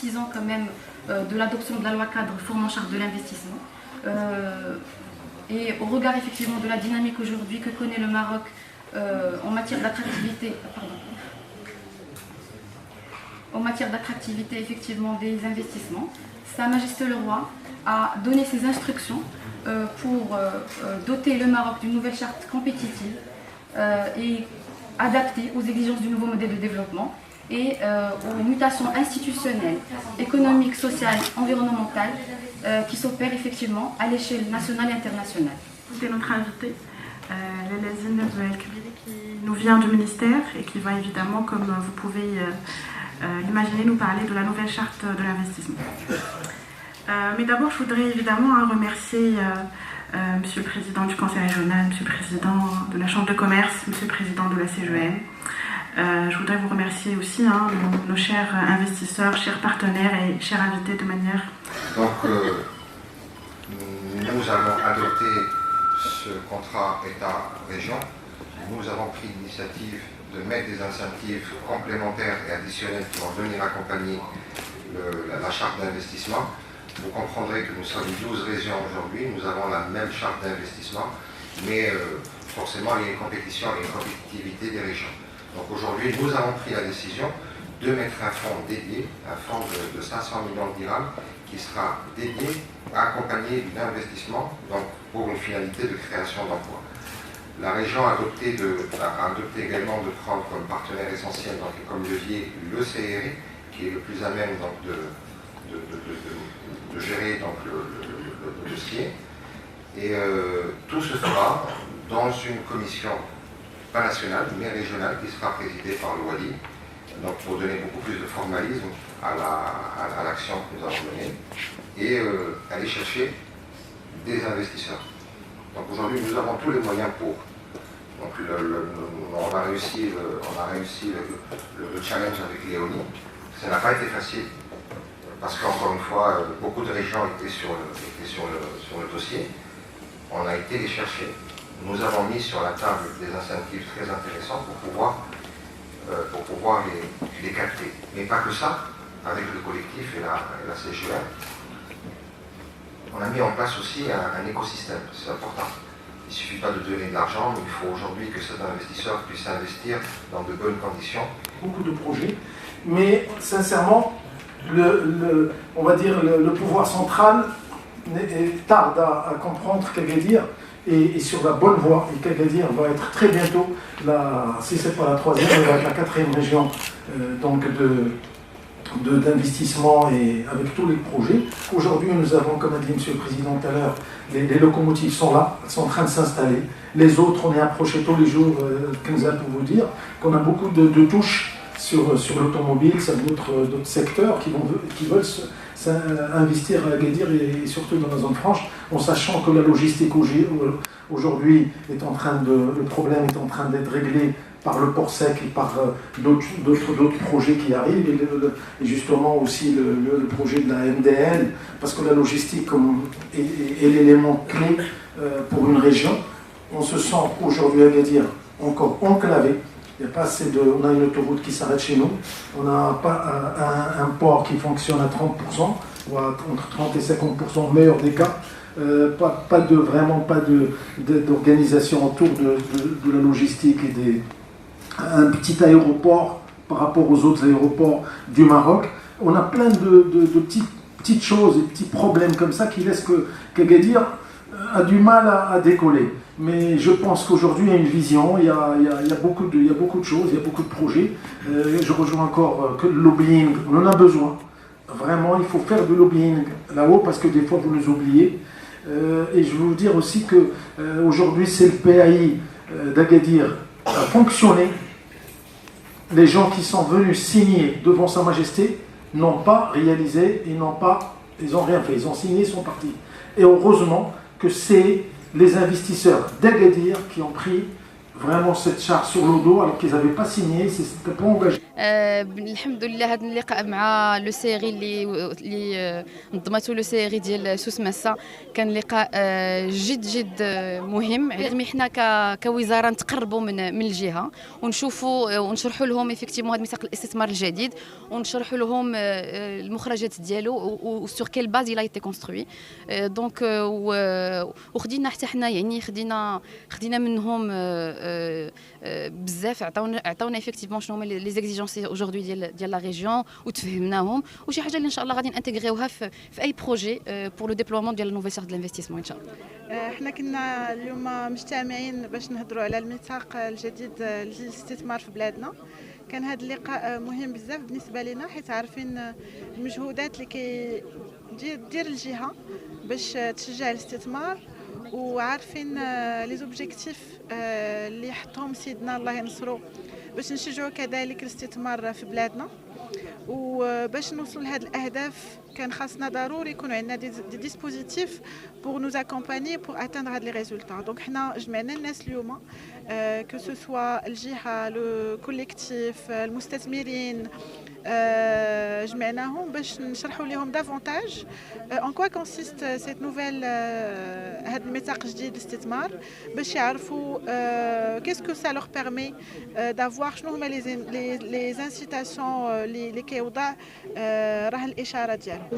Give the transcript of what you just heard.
6 ans quand même de l'adoption de la loi cadre formant charte de l'investissement. Et au regard effectivement de la dynamique aujourd'hui que connaît le Maroc en matière d'attractivité, effectivement des investissements, Sa Majesté le Roi a donné ses instructions pour doter le Maroc d'une nouvelle charte compétitive et adaptée aux exigences du nouveau modèle de développement et aux mutations institutionnelles, économiques, sociales, environnementales qui s'opèrent effectivement à l'échelle nationale et internationale. C'est notre invité, Lélazine Zouel-Kibiri, qui nous vient du ministère et qui va évidemment, comme vous pouvez l'imaginer, nous parler de la nouvelle charte de l'investissement. Mais d'abord, je voudrais évidemment remercier Monsieur le Président du Conseil régional, Monsieur le Président de la Chambre de commerce, Monsieur le Président de la CGM. Je voudrais vous remercier aussi nos chers investisseurs, chers partenaires et chers invités de manière... Donc, nous avons adopté ce contrat État-région. Nous avons pris l'initiative de mettre des incentives complémentaires et additionnels qui vont venir accompagner la charte d'investissement. Vous comprendrez que nous sommes 12 régions aujourd'hui, nous avons la même charte d'investissement, mais forcément il y a une compétition et une compétitivité des régions. Donc aujourd'hui, nous avons pris la décision de mettre un fonds dédié, un fonds de 500 millions de dirhams, qui sera dédié à accompagner l'investissement pour une finalité de création d'emplois. La région a adopté également de prendre comme partenaire essentiel et comme levier le CRI, qui est le plus à même de gérer le dossier. Et tout se fera dans une commission, pas nationale, mais régionale, qui sera présidée par le Wali, donc pour donner beaucoup plus de formalisme à l'action que nous avons menée, et aller chercher des investisseurs. Donc aujourd'hui, nous avons tous les moyens pour. Donc on a réussi le challenge avec Léonie. Ça n'a pas été facile, parce qu'encore une fois, beaucoup de régions étaient sur le dossier. On a été les chercher. Nous avons mis sur la table des incentives très intéressants pour pouvoir les capter. Mais pas que ça, avec le collectif et la CGM. On a mis en place aussi un écosystème, c'est important. Il ne suffit pas de donner de l'argent, mais il faut aujourd'hui que cet investisseur puisse investir dans de bonnes conditions. Beaucoup de projets, mais sincèrement, on va dire le pouvoir central tarde à comprendre qu'Agadir est sur la bonne voie et qu'Agadir va être très bientôt, si ce n'est pas la troisième, elle va être la quatrième région d'investissement et avec tous les projets. Aujourd'hui, nous avons, comme a dit M. le Président tout à l'heure, les locomotives sont là, elles sont en train de s'installer. Les autres, on est approché tous les jours, Kenza pour vous dire, qu'on a beaucoup de touches sur l'automobile, sur d'autres secteurs qui veulent investir à Agadir et surtout dans la zone franche, en sachant que la logistique aujourd'hui le problème est en train d'être réglé par le port sec et par d'autres projets qui arrivent, et justement aussi le projet de la MDL, parce que la logistique est l'élément clé pour une région. On se sent aujourd'hui à Agadir encore enclavé. Il n'y a pas assez on a une autoroute qui s'arrête chez nous, on n'a pas un port qui fonctionne à 30%, ou entre 30 et 50% au meilleur des cas. Vraiment pas d'organisation autour de la logistique et un petit aéroport par rapport aux autres aéroports du Maroc. On a plein de petites choses et petits problèmes comme ça qui laissent qu'Agadir a du mal à décoller. Mais je pense qu'aujourd'hui il y a une vision, il y a beaucoup de choses, il y a beaucoup de projets. Je rejoins encore que le lobbying, on en a besoin. Vraiment, il faut faire du lobbying là-haut parce que des fois vous nous oubliez. Et je veux vous dire aussi qu'aujourd'hui c'est le PAI d'Agadir a fonctionné. Les gens qui sont venus signer devant Sa Majesté n'ont pas réalisé, ils n'ont rien fait, ils ont signé, ils sont partis. Et heureusement que c'est les investisseurs d'Agadir qui ont pris vraiment cette charte sur le dos alors qu'ils n'avaient pas signé, ils ne s'étaient pas engagés. الحمد لله هذا اللقاء مع لو سيري اللي نظمته لو سيري ديال سوس مسا كان لقاء جد مهم. لازم حنا كوزاره نتقربوا من الجهه ونشوفوا ونشرحوا لهم ايفيكتيفمون هذا ميثاق الاستثمار الجديد ونشرحوا لهم المخرجات ديالو وسور كيل باز il a été construit. دونك وخدينا حتى حنا يعني خدينا منهم بزاف عطاونا ايفيكتيفمون شنو هما لي زيكزيجونس اجوردي ديال لا ريجيون وتفهمناهم وشي حاجه اللي ان شاء الله غادي نانتيغريوها في اي بروجي بور لو ديبلويمون ديال نوفيل شارت ديال ان شاء الله. احنا كنا اليوم مجتمعين باش نهضروا على الميثاق الجديد للاستثمار في بلادنا. كان هذا اللقاء مهم بزاف بالنسبه لنا حيت عارفين المجهودات اللي كيدير الجهه باش تشجع الاستثمار وعارفين لي زوبجيكتيف اللي حطهم سيدنا الله ينصرو باش نشجعوا كذلك الاستثمار في بلادنا. وباش نوصل لهاد الاهداف كان خاصنا ضروري يكون عندنا دي ديسبوزيتيف بور نوز اكومباني بور اتاندر هاد لي ريزولتا. دونك حنا جمعنا الناس اليوم كو سو سوا الجهه لو كوليكتيف المستثمرين جمعناهم باش نشرحوا لهم دافونتاج ان كوا كونسيست سيت نوفيل هاد الميثاق الجديد للاستثمار باش يعرفوا كيسكو سا لور بيرمي دافوار شنو هما لي انسيتاسيون اللي كيوضع راه الاشاره ديالهم.